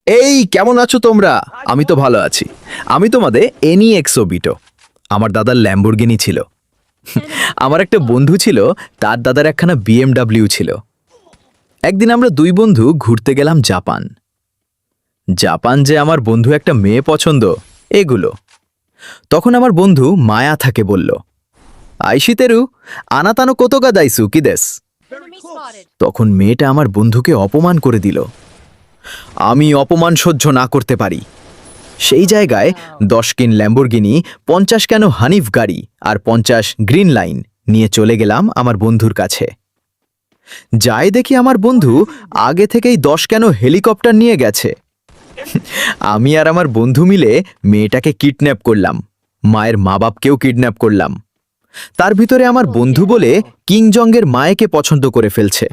এই কেমন আছো তোমরা? আমি তো ভালো আছি। আমি তোমাদের এনিএক্সো বিটো। আমার দাদার ল্যাম্বরগিনি ছিল। আমার একটা বন্ধু ছিল, তার দাদার একখানা বিএমডাব্লিউ ছিল। একদিন আমরা দুই বন্ধু ঘুরতে গেলাম জাপান। জাপান যে আমার বন্ধু একটা মেয়ে পছন্দ, এগুলো। তখন আমার বন্ধু মায়া থাকে বলল, আইশিতেরু আনাতানো কোতোগা দাইসু কি দেস। তখন মেয়েটা আমার বন্ধুকে অপমান করে দিল। আমি অপমান সহ্য না করতে পারি। সেই জায়গায় 10 কিন ল্যাম্বরগিনি, 50 কেন হানিফ গাড়ি আর 50 গ্রিন লাইন নিয়ে চলে গেলাম আমার বন্ধুর কাছে। যাই দেখি আমার বন্ধু আগে থেকেই 10 কেন হেলিকপ্টার নিয়ে গেছে। আমি আর আমার বন্ধু মিলে মেয়েটাকে কিডন্যাপ করলাম, মায়ের মা বাপকেও কিডন্যাপ করলাম। তার ভিতরে আমার বন্ধু বলে কিংজংয়ের মায়েকে পছন্দ করে ফেলছে।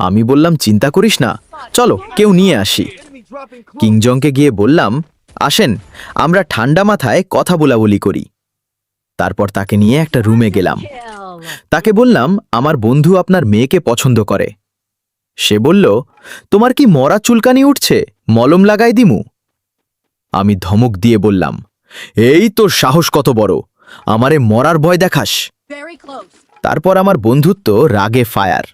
আমি বললাম চিন্তা করিস না, চলো কেউ নিয়ে আসি। কিংজংকে গিয়ে বললাম, আসেন আমরা ঠান্ডা মাথায় কথা বলাবলি করি। তারপর তাকে নিয়ে একটা রুমে গেলাম। তাকে বললাম আমার বন্ধু আপনার মেয়েকে পছন্দ করে। সে বলল, তোমার কি মরা চুলকানি উঠছে, মলম লাগাই দিমু? আমি ধমক দিয়ে বললাম, এই তোর সাহস কত বড়, আমারে মরার ভয় দেখাস? তারপর আমার বন্ধুত্ব রাগে ফায়ার।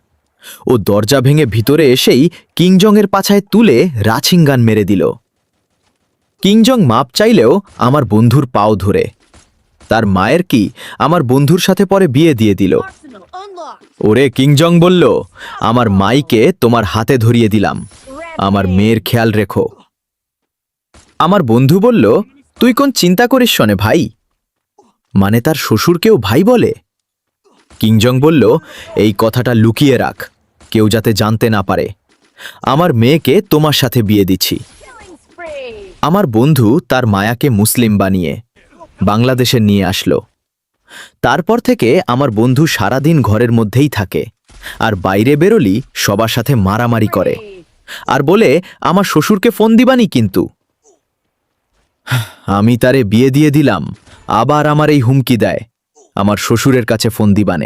ও দরজা ভেঙে ভিতরে এসেই কিংজংয়ের পাছায় তুলে রাছিঙ্গান মেরে দিল। কিংজং মাপ চাইলেও আমার বন্ধুর পাও ধরে। তার মায়ের কি আমার বন্ধুর সাথে পরে বিয়ে দিয়ে দিল। ওরে কিংজং বলল, আমার মাইকে তোমার হাতে ধরিয়ে দিলাম, আমার মেয়ের খেয়াল রেখো। আমার বন্ধু বলল, তুই কোন চিন্তা করিস শোনে ভাই? মানে তার শ্বশুরকেও ভাই বলে? কিংজং বলল, এই কথাটা লুকিয়ে রাখ, কেউ যাতে জানতে না পারে। আমার মেয়েকে তোমার সাথে বিয়ে দিচ্ছি। আমার বন্ধু তার মায়াকে মুসলিম বানিয়ে বাংলাদেশে নিয়ে আসলো। তারপর থেকে আমার বন্ধু সারাদিন ঘরের মধ্যেই থাকে, আর বাইরে বেরোলি সবার সাথে মারামারি করে, আর বলে আমার শ্বশুরকে ফোন দিবানি। কিন্তু আমি তারে বিয়ে দিয়ে দিলাম, আবার আমার এই হুমকি দেয়, আমার শ্বশুরের কাছে ফোন দিবানে।